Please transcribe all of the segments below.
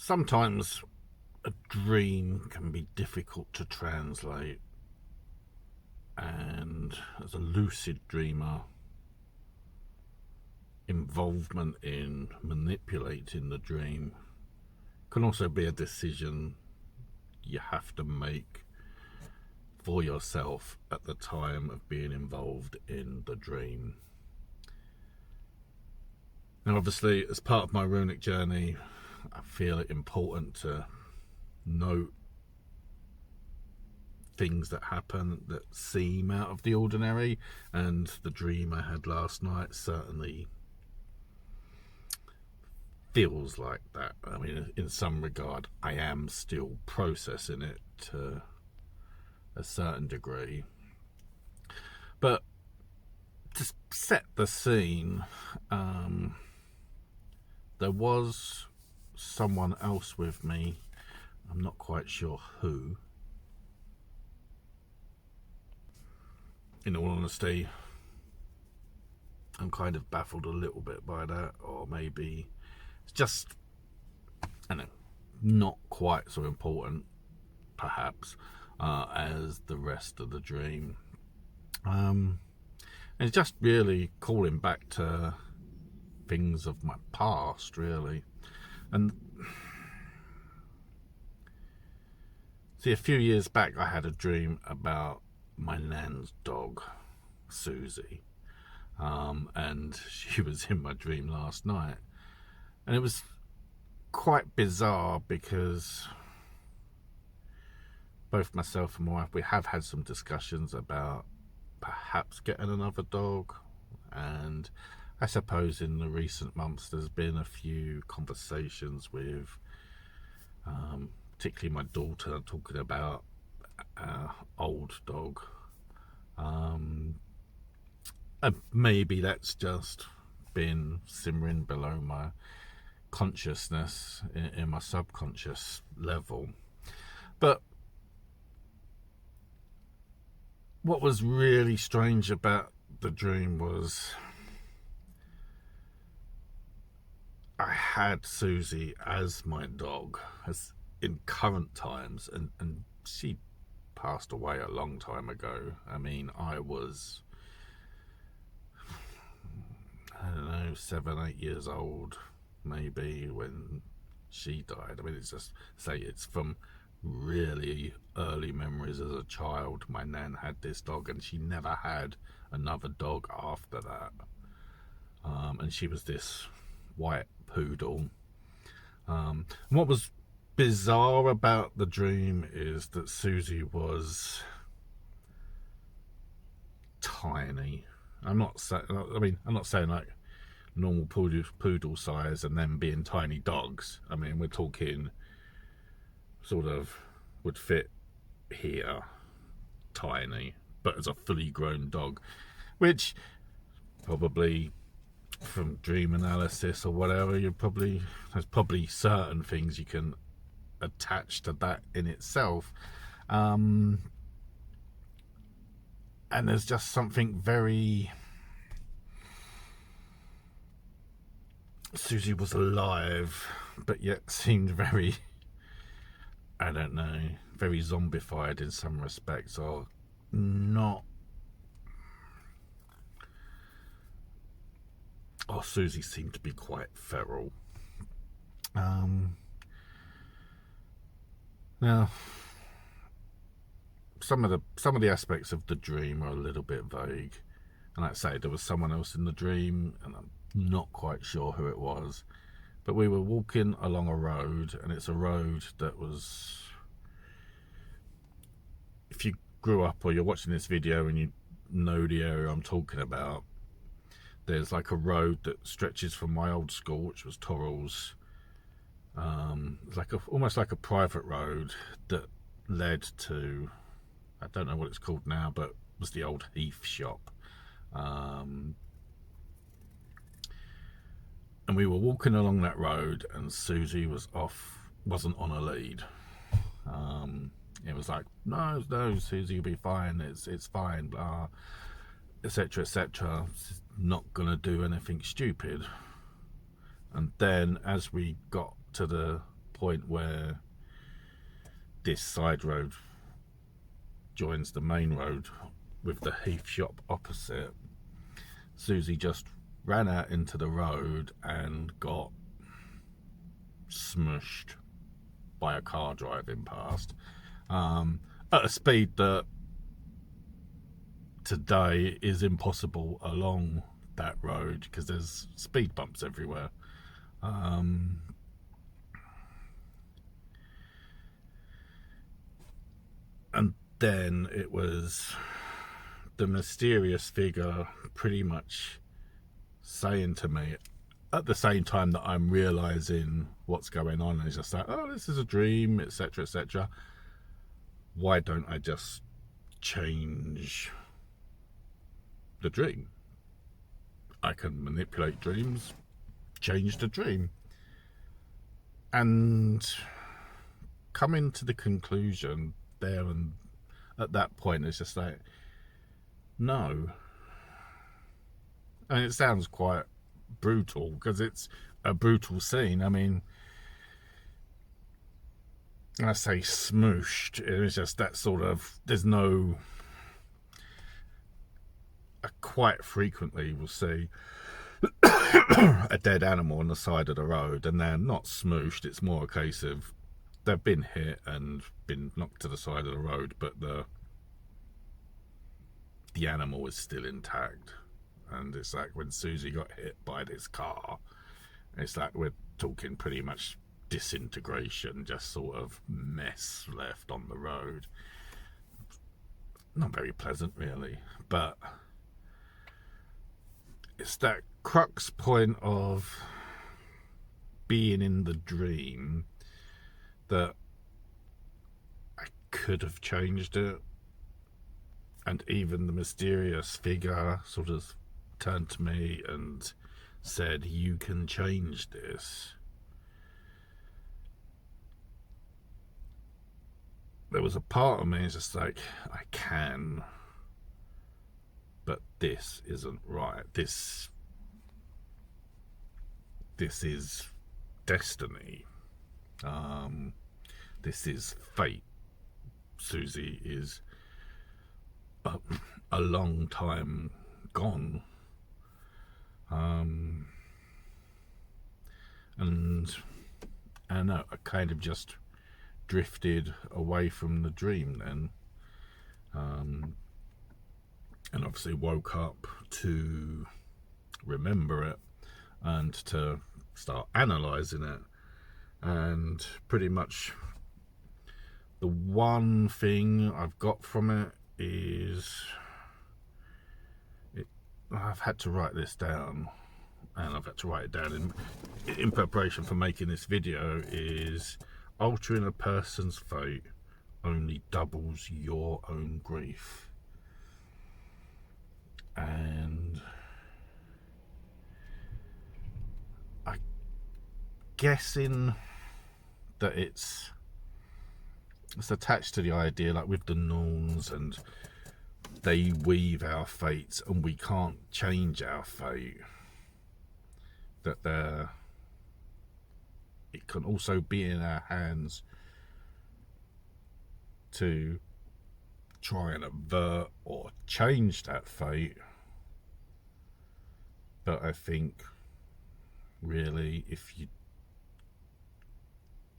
sometimes a dream can be difficult to translate, and as a lucid dreamer, involvement in manipulating the dream can also be a decision you have to make for yourself at the time of being involved in the dream. Now, obviously, as part of my runic journey, I feel it important to note things that happen that seem out of the ordinary, and the dream I had last night certainly feels like that. I mean, in some regard, I am still processing it to a certain degree. But to set the scene, there was someone else with me. I'm not quite sure who. In all honesty, I'm kind of baffled a little bit by that, or maybe it's just, I don't know, not quite so important, perhaps, as the rest of the dream. And it's just really calling back to things of my past, really. And see, a few years back, I had a dream about my nan's dog, Susie, and she was in my dream last night. And it was quite bizarre because both myself and my wife, we have had some discussions about perhaps getting another dog. And I suppose in the recent months there's been a few conversations with particularly my daughter talking about old dog. And maybe that's just been simmering below my consciousness in my subconscious level. But what was really strange about the dream was I had Susie as my dog as in current times, and she passed away a long time ago. I mean, I was, I don't know, 7, 8 years old maybe when she died. I mean, it's just, say, it's from really early memories as a child. My nan had this dog and she never had another dog after that, and she was this white poodle. And what was bizarre about the dream is that Susie was tiny. I'm not saying like normal poodle size and them being tiny dogs. I mean, we're talking sort of would fit here, tiny, but as a fully grown dog, which probably from dream analysis or whatever, there's probably certain things you can attach to that in itself. And there's just something very, Susie was alive but yet seemed very, I don't know, very zombified in some respects, or not. Oh, Susie seemed to be quite feral. Now, some of the aspects of the dream are a little bit vague, and like I say, there was someone else in the dream, and I'm not quite sure who it was. But we were walking along a road, and it's a road that was, if you grew up or you're watching this video and you know the area I'm talking about, there's like a road that stretches from my old school, which was Torral's. It's like almost like a private road that led to, I don't know what it's called now, but it was the old Heath shop. And we were walking along that road, and Susie wasn't on a lead. It was like, no, Susie, you'll be fine. It's fine, blah, etc., etc. Not gonna do anything stupid. And then, as we got to the point where this side road joins the main road with the Heath shop opposite, Susie just ran out into the road and got smushed by a car driving past at a speed that today is impossible along that road because there's speed bumps everywhere. And then it was the mysterious figure pretty much saying to me at the same time that I'm realizing what's going on, and it's just like, oh, this is a dream, etc., etc. Why don't I just change the dream? I can manipulate dreams, change the dream, and coming to the conclusion there and at that point, it's just like, no. And it sounds quite brutal because it's a brutal scene. I mean, I say smooshed, it's just that sort of, there's no, quite frequently we'll see a dead animal on the side of the road and they're not smooshed. It's more a case of they've been hit and been knocked to the side of the road, but the animal is still intact. And it's like when Susie got hit by this car, it's like we're talking pretty much disintegration, just sort of mess left on the road. Not very pleasant, really, but it's that crux point of being in the dream that I could have changed it. And even the mysterious figure sort of turned to me and said, you can change this. There was a part of me that's just like, I can, but this isn't right. This is destiny. This is fate. Susie is a long time gone. And I don't know, I kind of just drifted away from the dream then, and obviously woke up to remember it and to start analysing it. And pretty much the one thing I've got from it is I've had to write this down, and I've had to write it down in preparation for making this video, is altering a person's fate only doubles your own grief. And I'm guessing that it's attached to the idea, like with the Norns, and they weave our fates and we can't change our fate, that it can also be in our hands to try and avert or change that fate. But I think really, if you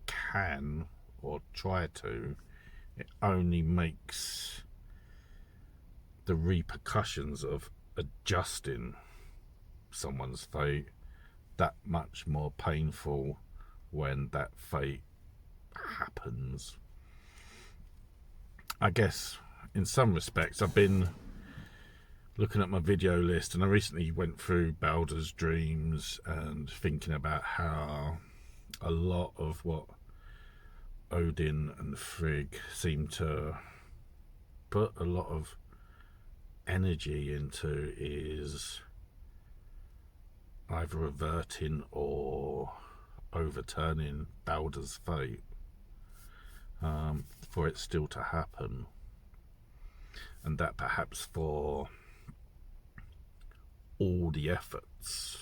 can or try to, it only makes the repercussions of adjusting someone's fate that much more painful when that fate happens. I guess in some respects I've been looking at my video list, and I recently went through Baldur's dreams and thinking about how a lot of what Odin and Frigg seem to put a lot of energy into is either averting or overturning Baldur's fate, for it still to happen. And that perhaps for all the efforts,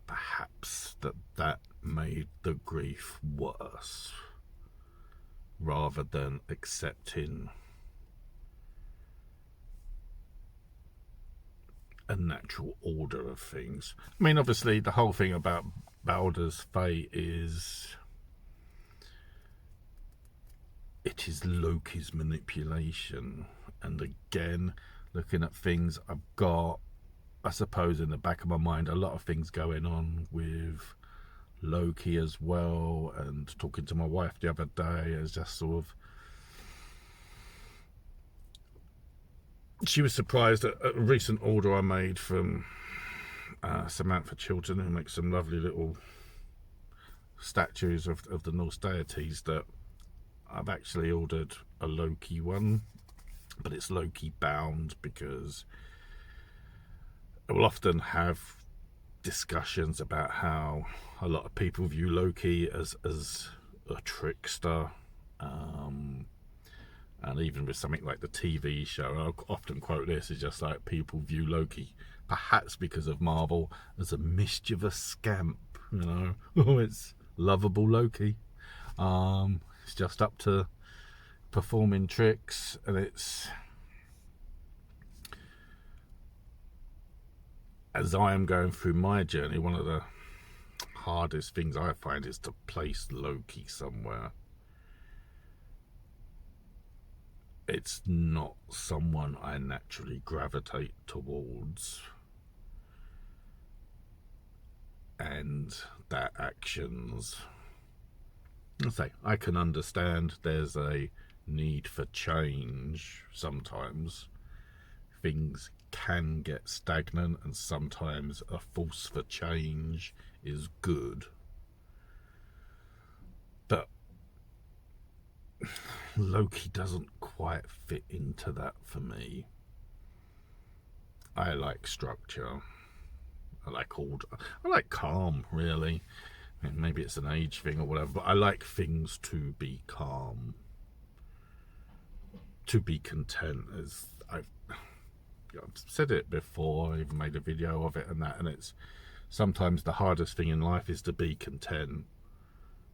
perhaps that made the grief worse, rather than accepting a natural order of things. I mean, obviously, the whole thing about Baldur's fate is it is Loki's manipulation. And again, looking at things, I've got, I suppose, in the back of my mind, a lot of things going on with Loki as well. And talking to my wife the other day, is just sort of, she was surprised at a recent order I made from Samantha Chilton, who makes some lovely little statues of the Norse deities, that I've actually ordered a Loki one, but it's Loki bound, because I will often have discussions about how a lot of people view Loki as a trickster, and even with something like the TV show, I'll often quote this, is just like, people view Loki, perhaps because of Marvel, as a mischievous scamp, you know. Oh, it's lovable Loki. It's just up to performing tricks, and it's, as I am going through my journey, one of the hardest things I find is to place Loki somewhere. It's not someone I naturally gravitate towards, and their actions, I can understand there's a need for change. Sometimes things can get stagnant, and sometimes a force for change is good. But Loki doesn't quite fit into that for me. I like structure. I like order. I like calm, really. Maybe it's an age thing or whatever, but I like things to be calm, to be content. As I've said it before, I even made a video of it and that, and it's sometimes the hardest thing in life is to be content.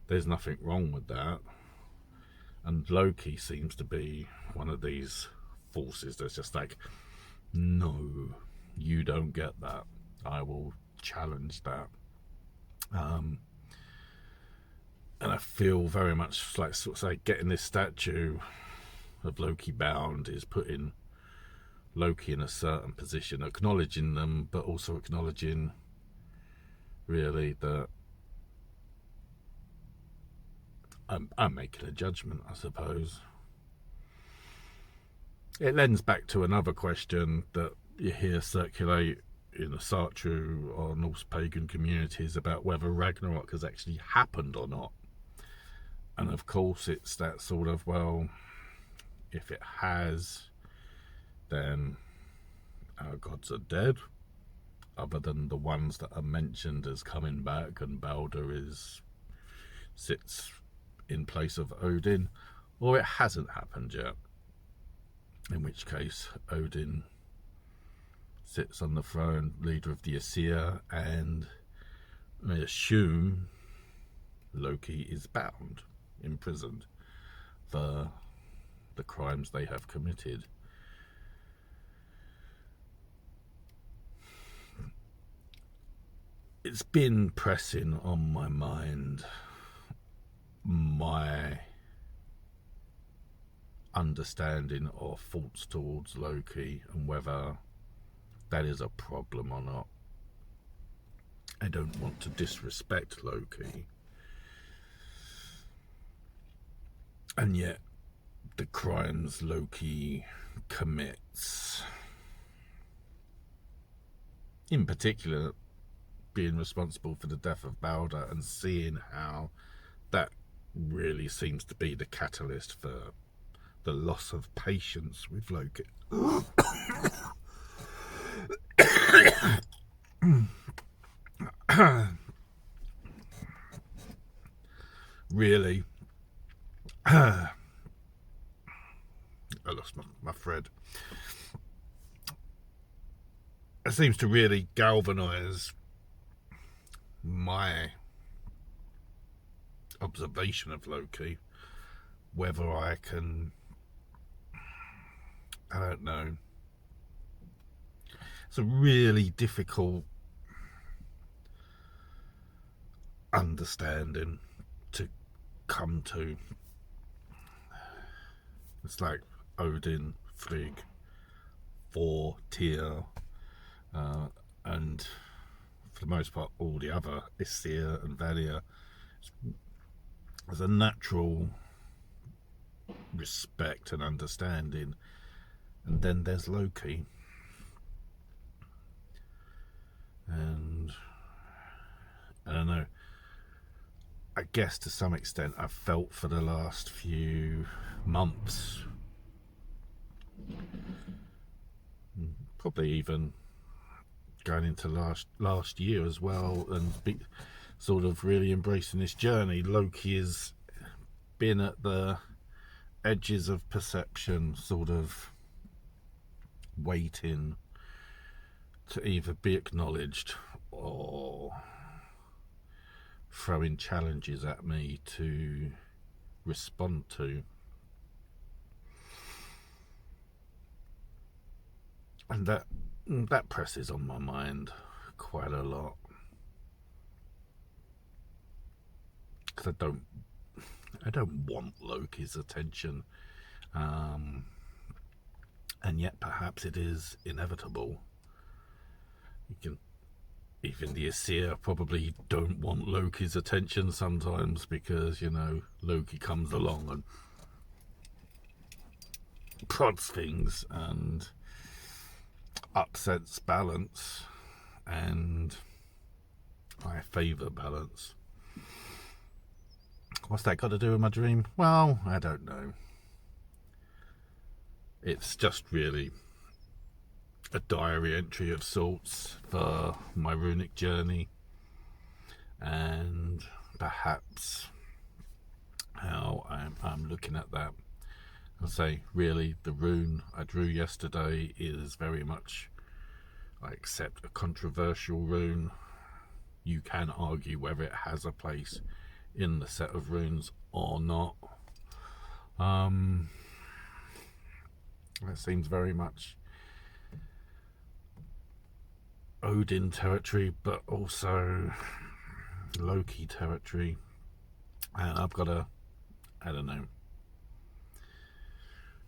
There's nothing wrong with that. And Loki seems to be one of these forces that's just like, no, you don't get that. I will challenge that. And I feel very much like, sort of say, getting this statue of Loki bound is putting Loki in a certain position, acknowledging them, but also acknowledging really that I'm making a judgment, I suppose. It lends back to another question that you hear circulate in the Sartre or Norse pagan communities about whether Ragnarok has actually happened or not. And of course it's that sort of, well, if it has, then our gods are dead, other than the ones that are mentioned as coming back, and Balder sits in place of Odin, or it hasn't happened yet, in which case Odin sits on the throne, leader of the Aesir, and I assume Loki is bound, imprisoned for the crimes they have committed. It's been pressing on my mind, my understanding of thoughts towards Loki and whether that is a problem or not. I don't want to disrespect Loki, and yet the crimes Loki commits, in particular being responsible for the death of Balder, and seeing how that really seems to be the catalyst for the loss of patience with Loki. Really, I lost my thread. It seems to really galvanise my observation of Loki. Whether I can, I don't know. It's a really difficult understanding to come to. It's like Odin, Frigg, Thor, Tyr, and for the most part all the other Aesir and Valia. There's a natural respect and understanding, and then there's Loki, and I don't know, I guess to some extent I've felt for the last few months, probably even going into last year as well, and sort of really embracing this journey. Loki has been at the edges of perception, sort of waiting to either be acknowledged or throwing challenges at me to respond to. And that presses on my mind quite a lot, because I don't want Loki's attention, and yet perhaps it is inevitable. Even the Aesir probably don't want Loki's attention sometimes, because, you know, Loki comes along and prods things and upsets balance, and I favour balance. What's that got to do with my dream? Well, I don't know. It's just really a diary entry of sorts for my runic journey, and perhaps how I'm looking at that. I'll say, really, the rune I drew yesterday is very much, I accept, a controversial rune. You can argue whether it has a place in the set of runes or not. That seems very much Odin territory, but also Loki territory, and I've got to, I don't know,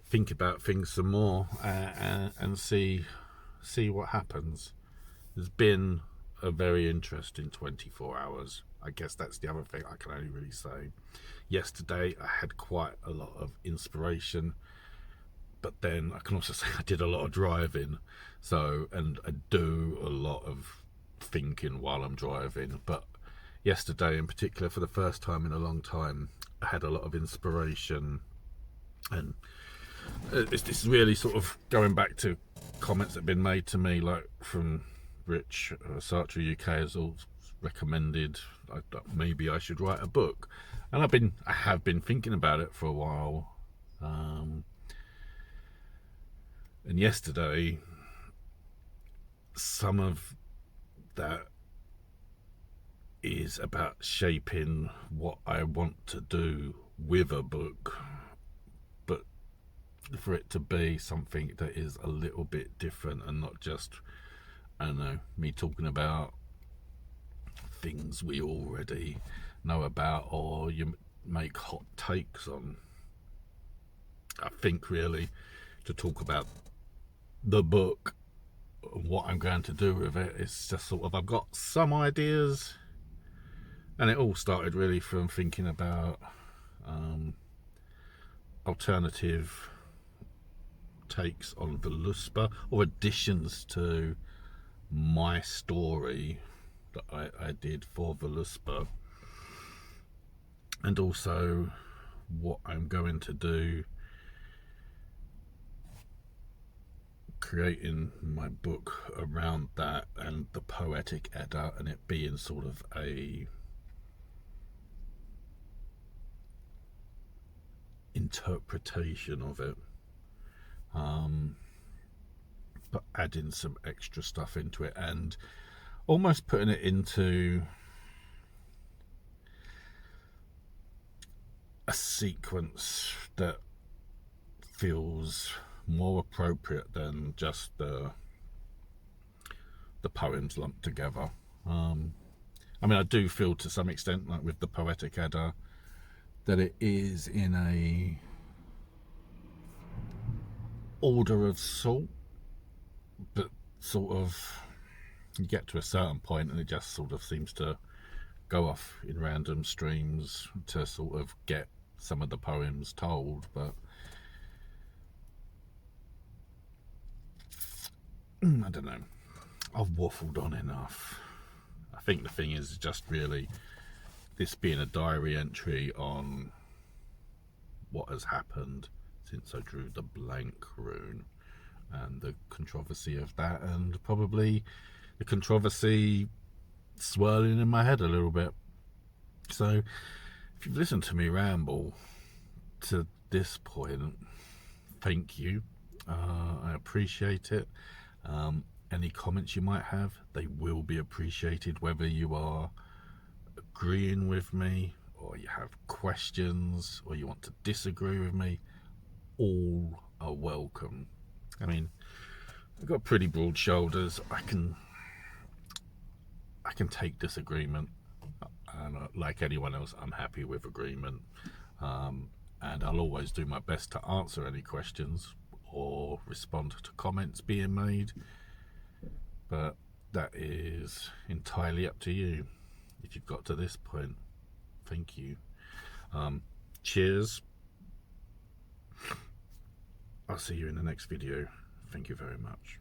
think about things some more, and see what happens. There's been a very interesting 24 hours. I guess that's the other thing I can only really say. Yesterday I had quite a lot of inspiration, but then I can also say I did a lot of driving, and I do a lot of thinking while I'm driving. But yesterday in particular, for the first time in a long time, I had a lot of inspiration, and this is really sort of going back to comments that have been made to me, like from Rich Sartre UK has all recommended maybe I should write a book, and I have been thinking about it for a while, and yesterday some of that is about shaping what I want to do with a book, but for it to be something that is a little bit different, and not just, I don't know, me talking about things we already know about or you make hot takes on. I think really to talk about the book, what I'm going to do with it, it's just sort of, I've got some ideas, and it all started really from thinking about alternative takes on Voluspa, or additions to my story that I did for Voluspa, and also what I'm going to do creating my book around that, and the poetic Edda, and it being sort of a interpretation of it, but adding some extra stuff into it, and almost putting it into a sequence that feels more appropriate than just the poems lumped together. I mean, I do feel to some extent, like with the Poetic Edda, that it is in a order of sort, but sort of you get to a certain point and it just sort of seems to go off in random streams to sort of get some of the poems told. But I don't know, I've waffled on enough. I think the thing is just really this being a diary entry on what has happened since I drew the Blank Rune and the controversy of that, and probably the controversy swirling in my head a little bit. So if you've listened to me ramble to this point, thank you. I appreciate it. Any comments you might have, they will be appreciated, whether you are agreeing with me or you have questions or you want to disagree with me. All are welcome. I mean, I've got pretty broad shoulders. I can take disagreement, and like anyone else, I'm happy with agreement, and I'll always do my best to answer any questions or respond to comments being made, but that is entirely up to you. If you've got to this point, thank you. Cheers. I'll see you in the next video. Thank you very much.